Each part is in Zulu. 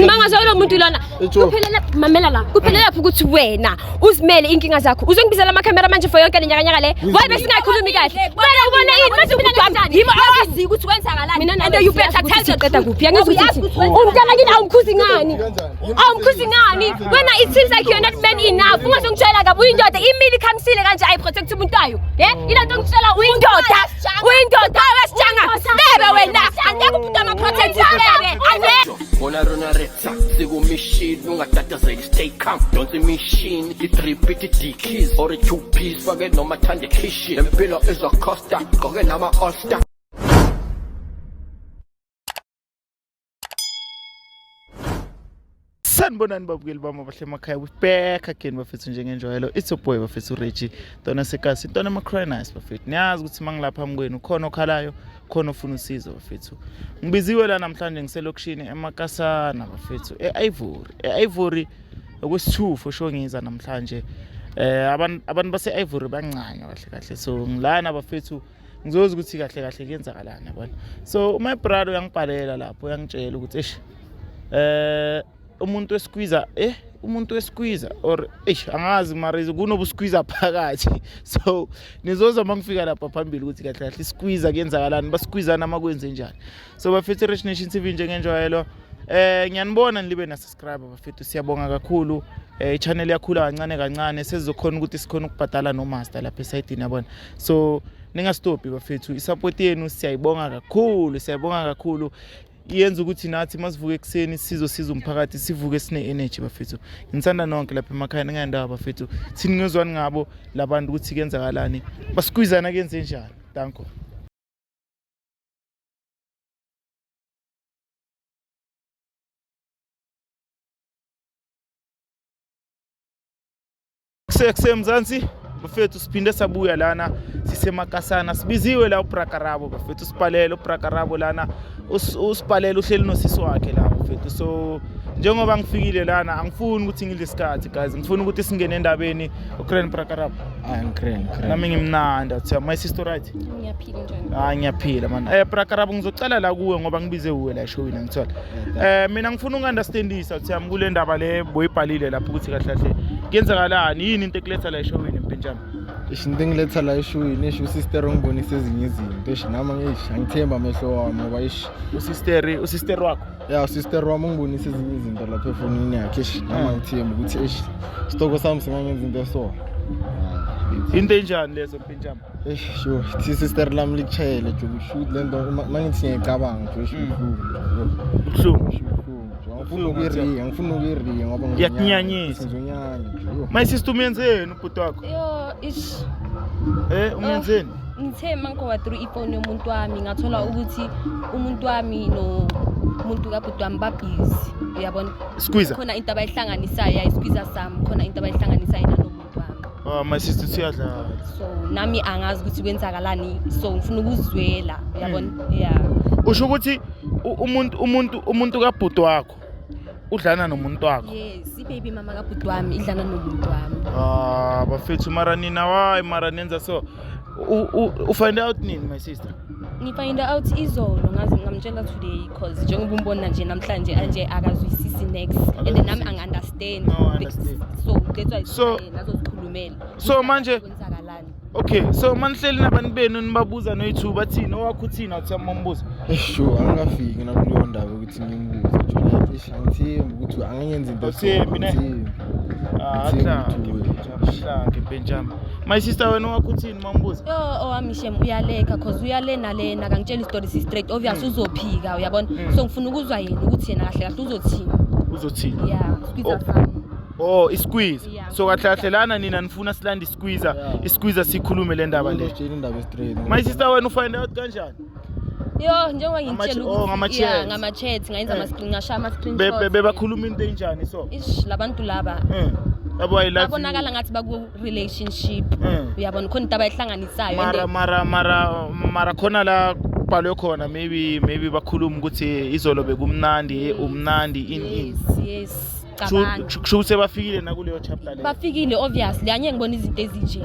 Mangazolo umuntu lona. Kuphelela mamela la. Kuphelela ukuthi wena uzimele inkinga zakho. Uzongibizela ama camera manje for yonke lenyaka le. Why bese singakhulumi kahle? Wena ubona yini manje umuntu kanjani? Yimo awazi ukuthi kwenzakalani. And you better tell them qeda kuphi. Angizuthi umntana kini awumkhuzi ngani? Awumkhuzi ngani? Wena it seems like you're not man enough. Ungazongitshela kabi uyindoda imili khamsile kanje ayi protect umuntu wayo. Ilento ngitshela uyindoda. Uyindoda wesijanga. Bebe wena. Angeke umuntu ama protect bebe. Ona rona retsa siku machine ungatatazeli stay calm don't the machine i3 keys or a 2 piece forget no mathande kishi empilo ezocosta goke nama all star Sanibonani babukeli bami abahle emakhaya we back again bafethu njengenjwayelo it's a boy bafethu Reggie Dona Sekasi Dona Macronice bafethu niyazi ukuthi mangilapha phambi ukhona okhalayo khona ofuna usizo bafethu ngibiziwe la namhlanje ngiselokishini eMakasana bafethu eIvory okwesithu for sure ngiza namhlanje abantu base Ivory bancanya kahle so ngilana bafethu ngizoza ukuthi kahle kuyenzakalana yabona so my brother uyangibhalela lapho uyangitshela ukuthi umuntu wesqueezer or angazi mara kunobusqueezer phakathi so nizoza mangifika lapha phambili ukuthi kahle isqueezer kuyenzakalani basqueezana makwenze njani so bafethu Rich Nation TV njengenjwayelo ngiyanibona nilibe na subscriber bafethu siyabonga kakhulu i-channel yakhula kancane sezizokhona ukuthi sikhona ukubhadala no master lapha esayidini yabona so ningastophi bafethu isupport yenu siyayibonga kakhulu iyenza ukuthi nathi masivuke ekseni siza umphakathi sivuke sine energy bafethu ngithanda nonke lapha emakhaya ngiyandaba bafethu thini ngezwani ngabo labantu ukuthi kuyenzakalani basqueezana kenze njani danko kusemzansi bafethu siphinde sabuya lana sisemakasana sibiziwe la uBrakarabo bafethu sipalele uBrakarabo lana usipalele uhleli nosisi wakhe la bafethu so njengoba ngifikile lana angifuni ukuthi ngilisikhathi guys ngifuna ukuthi singene endabeni uCrane Brakarabo Crane nami ngimnanda uthi my sister right Ngiyaphila njani ngiyaphila man Brakarabo ngizocala la kuwe ngoba ngibize uwe la eshowini ngithola mina ngifuna ungunderstandisa uthi yami kule ndaba le boyibhalile lapho ukuthi kahle kuyenzakalani yini into ekuletha la eshowini mpenjana into engiletha la eshowini esho sister ongibonisa ezinye izinto esho nama ngithemba amehlo wami ngoba usister wakho ya sister wami ongibonisa ezinye izinto lapha efonini yakhe esho nama ngithemba ukuthi esho sitoko sami singangenza into eso into enjani lezo mpenjana sure sister lami lichayele shoot lento mangithi ngiyacabanga nje ubuhlungu ngifuna ukuyiriya ngoba ngiyakunyanyisa my sister umenzeni ubhuti wakho umenzeni ngithe manko wa 3 iphone yomuntu wami ngathola ukuthi umuntu wami no umuntu kabhuti wami babhizi uyabona squeezer khona into abayihlanganisayo isqueezer sami khona into abayihlanganisayo nanomuntu wami my sister siyadla so nami angazi ukuthi kwenzakalani so ngifuna ukuzwela uyabona yeah usho ukuthi umuntu kabhuti wakho udlana nomuntu wakho yes ibaby mama kabhuti wami idlana nomuntu wami bafethu mara nina mara nenza so find out nini my sister find out izolo ngazi ngamtshela today because njengoba umbona nje namhlanje anje akazwisisi next and then nami understand so that's why nazozikhulumela so manje okay so manihleli nabantu benu nibabuza noyithu bathini owakho uthina uthi amambuzo sure angafiki nakuleyo ndaba ukuthi ngimbuze nje ngithemba ukuthi angenza into Mhlanga Benjamin my sister wena wakho uthini mambuza owami shem uyaleka cause uyalena lena akangitshela istory si straight obvious uzophika uyabona so ngifuna ukuzwa yena ukuthi yena kahle uzothini yeah squeezer sami isqueeze so kahle lana nina nifuna silanda isqueezer sikhulume le ndaba le my sister wena ufind out kanjani njengoba ngitshela ukuthi ngama chats ngayenza ama screen ngashaya ama screenshots bebakhuluma into enjani so labantu laba yabo I love babonakala ngathi baku relationship uyabona khona into abayihlanganisayo mara khona la kubhalwe khona maybe bakhuluma ukuthi izolo bekumnandi umnandi yes kusho sebafikile nakuleyo chapter le bafikile obviously anye ngibona izinto ezinje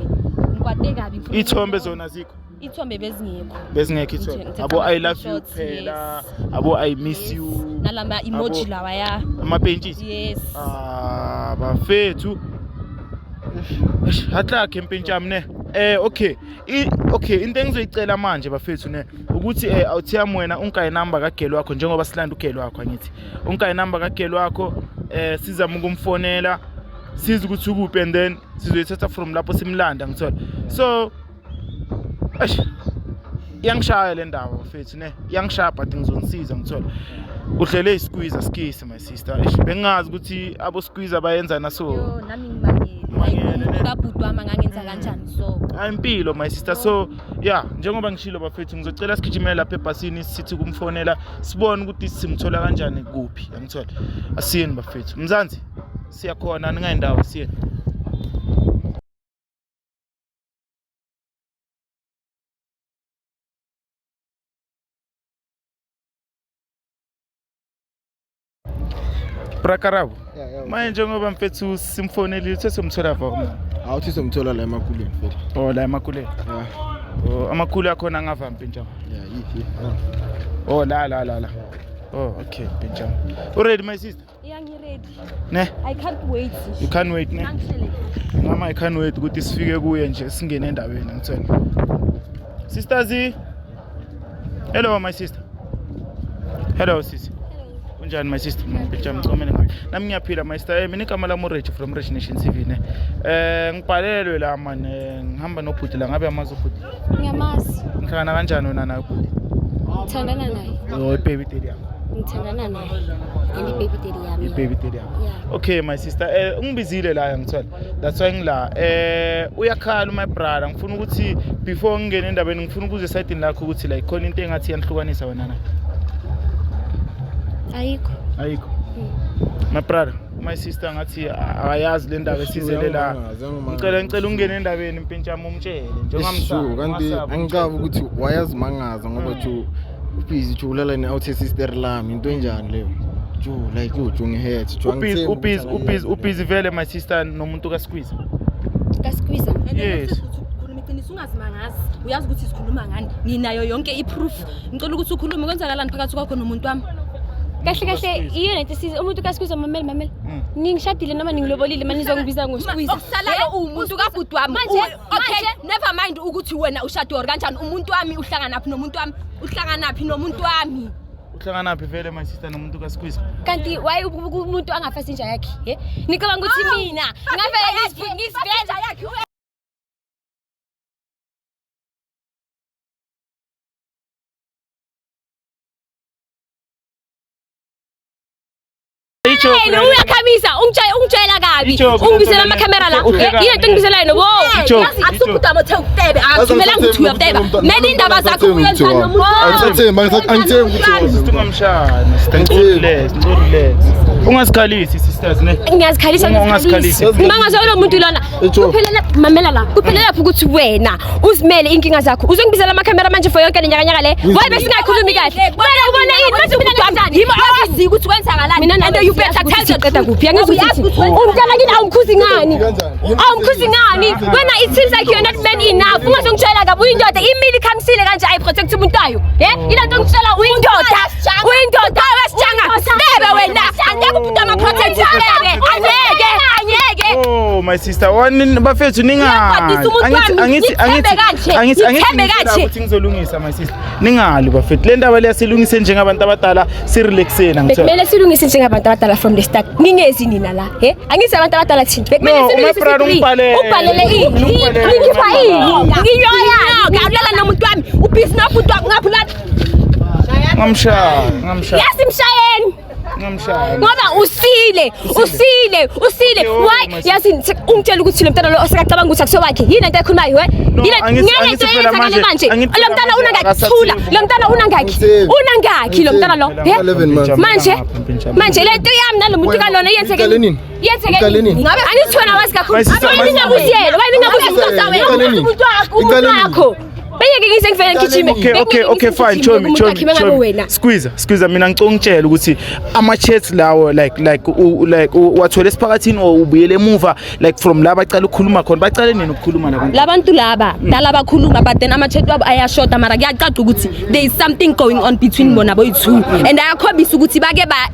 ngikwade kabi ithombe zona zikho ithombe bezingekho ithombe abo I love you phela abo I miss you nalama emoji lawa ya ama pages yes bafethu hatla campaign yami ne okay into engizoyicela manje bafethu ne ukuthi awuthiyami wena unkayi number kagelo wakho njengoba silanda ugelo wakho ngithi unkayi number kagelo wakho sizama ukumfonela siza ukuthi ukuphi and then sizoyithatha from lapho simlanda ngithola so yangishaya le ndaba bafethu ne yangishaya but ngizonisiza ngithola uhlele isqueeze skisi my sister bengazi ukuthi abo squeeze bayenza naso yo nami ngimangele kabhudu wami ngangenza kanjani so impilo my sister so yeah njengoba ngishilo bafethu ngizocela sigijimele lapha ebhasini sithi kumfonela sibone ukuthi simthola kanjani kuphi yangithola asiyeni bafethu Mzansi siyakhona ningayindawo siyeni Prakarabo manje njengoba mfethu simfonelile sesomthola vama awuthi somthola la emakuleni mfethu la emakuleni amakhulu akhona ngavampi njalo yithi la okay njalo already my sister yeah ngiready ne I can't wait you can't wait ne mama I can't wait ukuthi sifike kuye nje singene endaweni ngithola sisters hello my sister hello sis unjani my sister ngiphica ngicomela ngapi nami ngiyaphila my sister mina igama lami uRich from Rich Nation TV ne ngibhalelwe la man ngihamba nobhuti la ngabe amazi ubhuti ngiyamazi ngihlangana kanjani wena naye ubhuti ngithandana naye baby daddy yami ngithandana naye and baby daddy yami baby daddy yami yeah okay my sister ungibizile la ngithola that's why ngila uyakhala my brother ngifuna ukuthi before ngene endabeni ngifuna ukuze side lakho ukuthi like khona into engathi yanihlukanisa wena naye ayikho my brother my sister ngathi ayazi le ndaba esizele la ngicela ungene endabeni impintshami umtshele njengamsana kanti angicaba ukuthi wayazi mangaza ngoba ju ubhizi julala ne out sister lami into enjani leyo ju like you ngihead ubhizi vele my sister nomuntu kasqueeze yes ungazimangazi uyazi ukuthi sikhuluma ngani ninayo yonke iproof ngicela ukuthi ukhulume kwenzakalani phakathi kwakho nomuntu wami kahle iyo nento siza umuntu kasqueeze mamela ngingishadile noma ningilobolile manje nizongibiza ngosqueeze okusalayo umuntu kabhudu wami manje okay never mind ukuthi wena ushadwe kanjani umuntu wami uhlanganaphi nomuntu wami uhlanganaphi vele my sister nomuntu kasqueeze kanti why umuntu angafasi inja yakhe nicabanga ukuthi mina ngavela ngisiveza yakhe Hey, uyakhamisa ungitshela kabi ungibizela amakhamera la yini into ngibizela yena wo asukudama uthe ukutebe akuthumela ukuthi uyabuteba mina indaba zakho uyenza nomuntu angithembi ukuthi ungamshana sitanculule ungasikhalisi sisters ne ngiyazikhalisa mangazo lo muntu lona kuphelela mamela la kuphelela ukuthi wena uzimele inkinga zakho uzongibizela amakhamera manje for yonke lenyaka le waye besingayikhulumi kahle wena ubona yini manje mina kanjani yimi awazi ukuthi kwenzakalani mina and you better tell me qeda kuphi yangizokuthi umntana kini awumkhuzi ngani wena it seems like you're not man enough ungazongitshela kabi uyindoda imili khamisile kanje ayiprotect umuntu wayo ila nto ngitshela uyindoda wasijanga bebe wena angeke ama protect bebe anyeke oh my sister wani bafethu angithi ngizolungisa my sister ningali bafethu le ndaba leyasilungise njengabantu abadala sirelaxena ngithola bekumele silungise njengabantu abadala from the start ningezi nina la angithi abantu abadala thina bekumele silungise ubhalele ngiyoya ngabulala nomuntu wami ubhizi nobhuti wami ngaphula ngamshaya yasimshayeni ngoba usile why yazi ungitshela ukuthi lo mntana lo osakacabanga ukuthi akusowakhe yini into ekhulumayo ngeke into eyenzakale manje lo mntana unangakuthula lo mntana unangakhi lo mntana lo manje le nto yami nalo muntu kalona yenzeke ngabe angithona wazi kakhulu abanye ngakuziyela wena ngakuziyela umuntu wakho beye angeke ngizengivele ngigijime Okay fine Chomi squeeze mina ngicela ungitshela ukuthi ama chats lawo like wathole esiphakathini or ubuyele emuva like from la bacala ukukhuluma khona bacale nini ukukhuluma labantu laba dala bakhuluma but then ama chat wabo ayashota mara kuyacaca ukuthi there is something going on between bona boy two and ayakhombisa ukuthi bake ba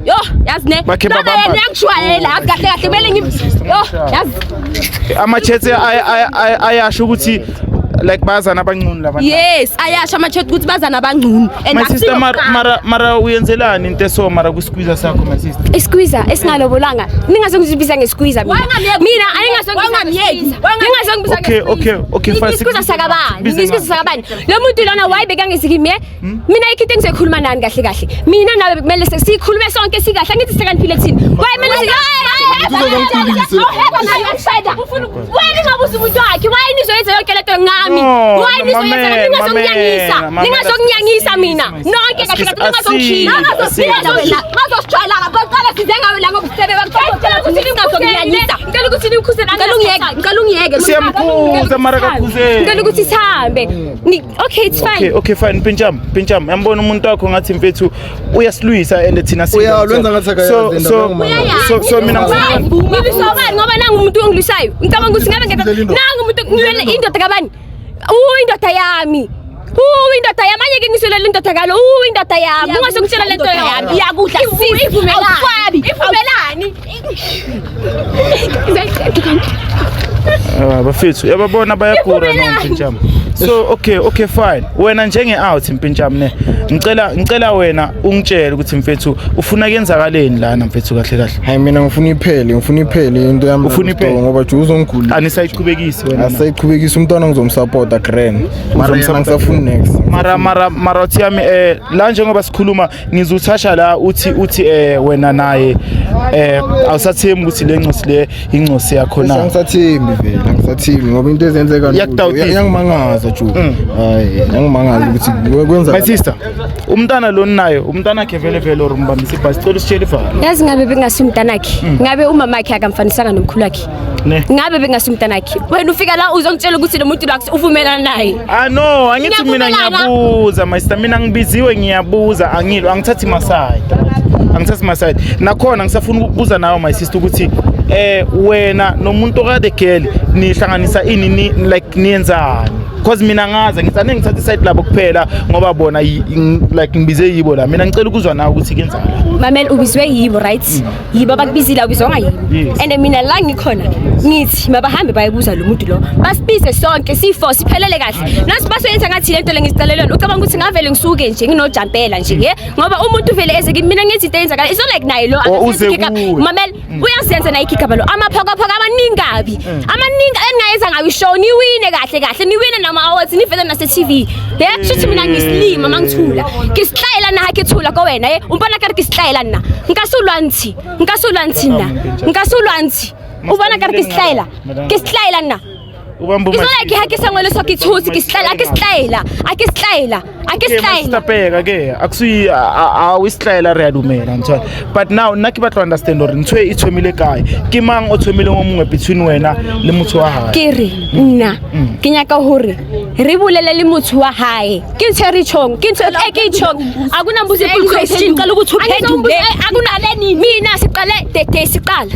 yo yazi ne ngiyangishwayela kahle kahle kumele yo yazi ama chats ayasho ukuthi like bazana abangcunu labantu yes ayasho ama chat ukuthi bazana abangcunu and my sister mara uyenzelani into eso mara kusqueeze sakho my sister isqueeze esingalobolanga ningazongizibisa ngesqueeze mina ayingazongibisa okay fine isqueeze sakabani lo muntu lona why bekangisikimi mina ikhithe ngisekhuluma nani kahle kahle mina nawe kumele sikhulume sonke sikahle ngithi sekanphile kuthini why mina why ningabuza umuntu wakhe why nizoyenza yonke lento ngami why nizoyenza ningazonginyangisa mina nonke kahle kahle ningazongikhila ngazosijwayela ngaqala sizengawe la ngobusebe bakuthola ukuthi ningazonginyangisa ngicela ukuthi ngicela ungiyeke siyamkhuza mara kakhuzeni ngicela ukuthi sihambe okay it's fine okay fine Pincham yambona umuntu wakho ngathi mfethu uyasilwisa and thina uyalwenza ngathi akayazi so mina ngibisobani ngoba nangu umuntu ongilisayo ngicabanga ukuthi ngabe nangu umuntu ngiyele indoda kabani indoda yami indoda yami anye ke ngisolela indoda ngalo indoda yami ungasongitshela lento yami iyakudla ivumelani bafethu yababona bayagura noMpincham so okay fine wena njenge out Mpincham ne ngicela wena ungitshele ukuthi mfethu ufuna kuyenzakaleni lana mfethu kahle hayi mina ngifuna iphele into yami ngoba nje uzongigula anisayiqhubekisi wena asayiqhubekisa umntwana ngizomsupport grand mara mina ngisafuna next mara uthi yami la njengoba sikhuluma ngizuthasha la uthi wena naye awusathembi ukuthi le ncosi le incosi yakho na ngisathembi ngoba into ezenzeka yangimangaza ju hayi yangimangaza ukuthi kwenza my sister umntana lo nayo umntana wakhe vele or umbambisa ibhasi cela usitshele fa yazi ngabe bengasimntana wakhe ngabe umama wakhe akamfanisanga nomkhulu wakhe ngabe bengasimntana wakhe wena ufika la uzongitshela ukuthi lo muntu wakhe uvumelana naye no angithi mina ngiyabuza my sister mina ngibiziwe ngiyabuza angithathi maside nakhona ngisafuna ukubuza nawe my sister ukuthi wena nomuntu okade girl nihlanganisa ini like niyenzani because mina ngaza ngitsane ngithatha iside labo kuphela ngoba bona like ngibize yibo la mina ngicela ukuzwa nawe ukuthi kenzani mamel ubizwe yibo right yibo bakubizila ubizwa ngayibo and mina la ngikhona ngithi mabahambe bayibuza lo muntu lo basibize sonke si4 siphelele kahle nasi basoyenza ngathi lento lengicalelweni ucabanga ukuthi ngavele ngisuke nje nginojampela nje ngoba umuntu vele eze mina ngithi into eyenzakala iso like naye lo mamel uyasenza naye ikigaba lo amaphokophoka amaningabi amaningi engayenza ngayo show niwine kahle niwine nama-awards nivele nase-TV shuthi mina ngisilima mangithula ngisihlayela na hakethula kowena umbona kari ngisihlayela na nkasulwanthi ubona kari ngisihlayela na iso like hakesangwele sokithuthi ngisihlayela akisihlayela ke akusuyi awisihlayela realumela ngithola but now naki batlo understand or ntwe ithomile kae ke mang o thomile ngomongwe between wena le motho wa hae ke re nna ke nyaka hore re bolele le motho wa hae ke ntsheri chong ke ntse ke chong akuna mbuzi question qala ukuthi uphendule akuna leni mina siqale tete siqala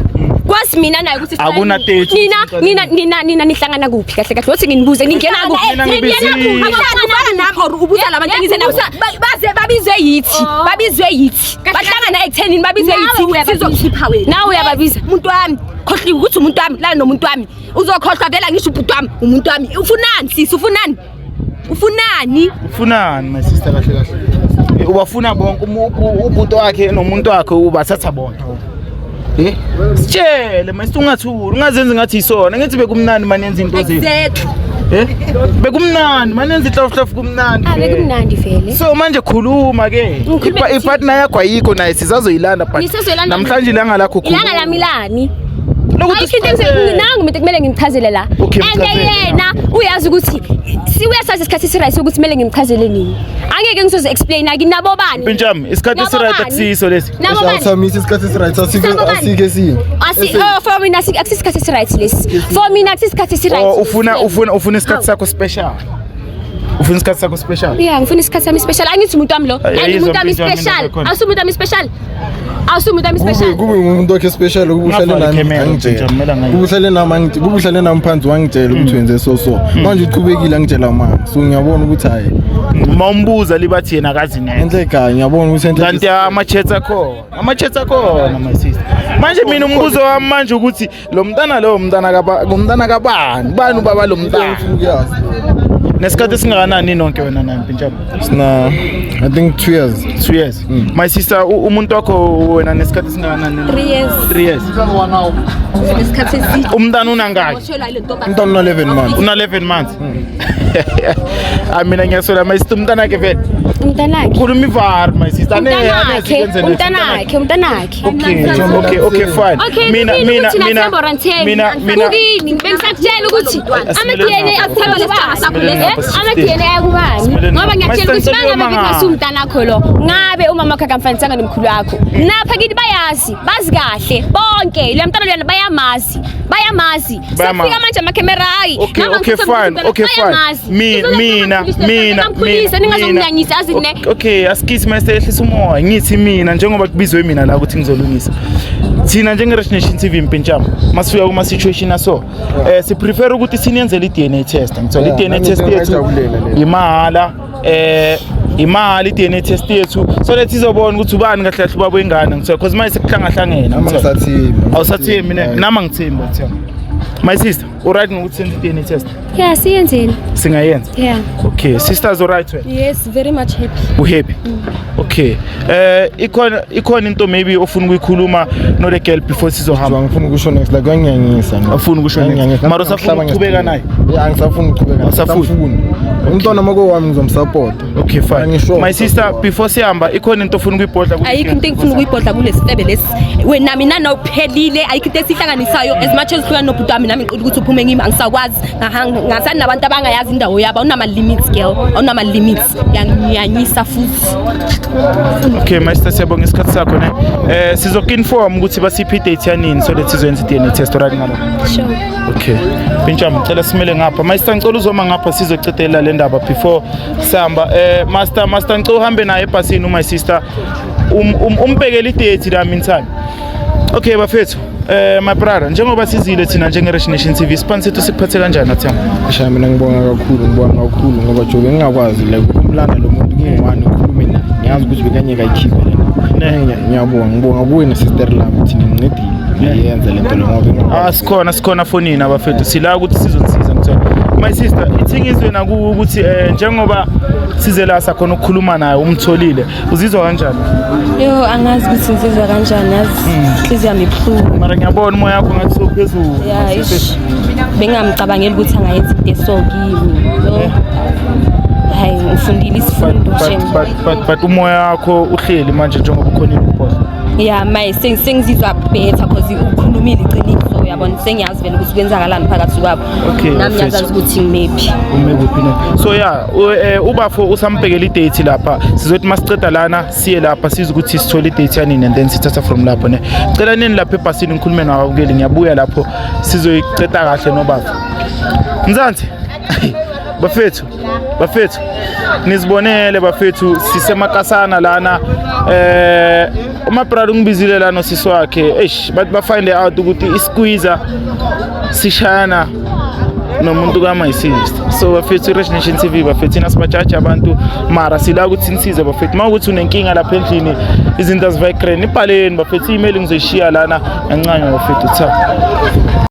kwazi mina naye ukuthi akuna tete nina nihlangana kuphi kahle kahle wathi nginibuze ningena kuphi akufana nami or ubuza labantu engize nabo babizwe yithi bahlangana ekuthenini babizwe yithi sizokukhipha wena nawe uyababiza umuntu wami khohliwe ukuthi umuntu wami la nomuntu wami uzokhohlwa vela ngisho ubhuti wami umuntu wami ufunani sisi ufunani my sister kahle ubafuna bonke ubhuti wakhe nomuntu wakhe ubathatha bonke sitshele manje ungathuli ungazenzi ngathi isona ngithi bekumnandi manenza into zenu bekumnandi manenza ihlafhlafu kumnandi bekumnandi vele so manje khuluma ke ipartner yakho ayikho naye sizazoyilanda but namhlanje ilanga lakho khuluma ilanga lamilani lokuthi nangu mina kumele ngimchazele la and yena uyazi ukuthi siyasazi isikhathi siright ukuthi kumele ngimchazele nini angeke ngizoze explain akinabo bani Pincham isikhathi siright akusiso lesi awuthamisa isikhathi siright asike sini for mina akusisikhathi siright lesi for mina akusisikhathi siright ufuna isikhathi sakho special ufuna isikhathi sakho special Yeah, ngifuna isikhathi sami special. Angithi umuntu wami lo. Angimuntu wami Ayizwa special. impilo Awusumuntu wami special. Awusumuntu wami special. Kube umuntu wakhe special ukuhlale nami angitshela. Kubuhlale nami angitshela. Kubuhlale nami phansi wangitshela ukuthi wenze so. Manje uqhubekile angitshela manje. So ngiyabona ukuthi hayi. Mawumbuza libathi yena akazi nene. Enhle ekhaya ngiyabona ukuthi enhle. Kanti ama-chats akhona my sister. Manje mina umbuzo wami manje ukuthi lo mntana kabani? Bani ubaba lo mntana? Nesikhathi esingakanani nonke wena naye Mpintshana? Sina I think 2 years. 2 years. My sister umuntu wakho wena nesikhathi esingakanani? 3 years. 3 years. Isikhathi eside. Umntana unangaki? Umntana una 11 months. Una 11 months. Mina ngiyasola my sister umntana wakhe vele. Umntanakhe. Khuluma ivar my sister. Umntanakhe. Okay fine. Mina bengisakutshela ukuthi ama-DNA akuthaba lesicasa lesi ama-DNA ayakubani ngoba ngiyakutshela ukuthi bangabe ngingasuumntana akho lo ngabe umama wakho akamfanisanga nomkhulu wakho napha kithi bazi kahle bonke le mntana lena bayamazi sefika manje amakhemera hayi okay fine ningazomnyanyisa azine okay asikisi mayehlisa umoya ngithi mina njengoba kubizwe mina la ukuthi ngizolungisa thina njenge-Nation TV Mpintshana masifika kuma situation aso si prefer ukuthi siniyenzele i-DNA test ngithola i-DNA test yethu imali i-DNA test yethu so lethi izobona ukuthi ubani kahle kahle ubaba wengane ngithola because manje sekuhlangahlangena awusathembi nami angithembi ngithemba my sister alright ngokuthi senze i-DNA test yeah siyenzeni singayenza yeah okay sisters alright wena yes very much happy uhappy okay ikhona into maybe ofuna ukuyikhuluma no le girl before sizohamba ngifuna ukusho next la kuyangiyangisa afuna ukusho next mara usafuna ukuqhubeka naye angisafuna ukuqhubeka usafuna umntwana mako wami ngizomsupport okay fine my sister before sihamba ikhona into ofuna ukuyibhodla ayikho into engifuna ukuyibhodla kulesifebe lesi wena mina nawuphelile ayikho into esihlanganisayo as much as hlukana nobhuti wami nami ngiqola ukuthi uphume ngimi angisakwazi ngasani nabantu abangayazi indawo yabo awunama limits girl awunama limits yangiyanyisa futhi okay my sister siyabonga isikhathi sakho ne sizokinform ukuthi basiphi date yanini so that sizoyenza i-DNA test right ngalo sure okay Mpintshana ngicela simele ngapha my sister ngicela uzoma ngapha sizocedela le ndaba before sihamba master ngicela uhambe naye ebhasini my sister umbekele i-date la meantime okay bafethu my brother njengoba sizile thina njenge-Nation TV span sethu sikuphathe kanjani nathemba Sha mina ngibonga kakhulu ngoba jobe ngingakwazi la ukumlanda lo muntu ngingwani ukhulume naye ngiyazi ukuthi bekanye kayikhiphe lena ngibonga kuwe sister lami thina ngincedile yenza lento lo ngoba sikhona fonini abafethu sila ukuthi sizosiza ngithola my sister ithing izwe nakuwe ukuthi njengoba size la sakhona ukukhuluma naye umtholile uzizwa kanjani yo angazi ukuthi ngizizwa kanjani yazi inhliziyo yami ibuhlungu mara ngiyabona umoya wakho ngathi sophezulu yeah bengamcabangeli ukuthi angayenza into esokimi yo hayi ngifundile isifundo nje but umoya wakho uhleli manje njengoba ukhona iphosha yeah my sengizizwa better because ukhulumile iqiniso uyabona sengiyazi vele ukuthi kwenzakalani phakathi kwabo nami ngiyazi ukuthi ngimephi so yeah ubafo usambhekela i-date lapha sizothi masiceda lana siye lapha siza ukuthi sithole i-date yanini and then sithatha from lapho ne cela nini lapha ebhasini ngikhulume nawe ngeke ngiyabuya lapho sizoyiceda kahle nobafo Mzansi bafethu nizibonele bafethu sisemakasana lana uma brother ngibizile lana nosisi wakhe but ba find out ukuthi isqueezer sishana nomuntu kama isister so bafethu i-Nation TV bafethu nasibajaja abantu mara sila ukuthi sinisize bafethu mawukuthi unenkinga lapha endlini izinto azivayikreni ibhaleni bafethu i-email ngizoyishiya lana kancane bafethu cha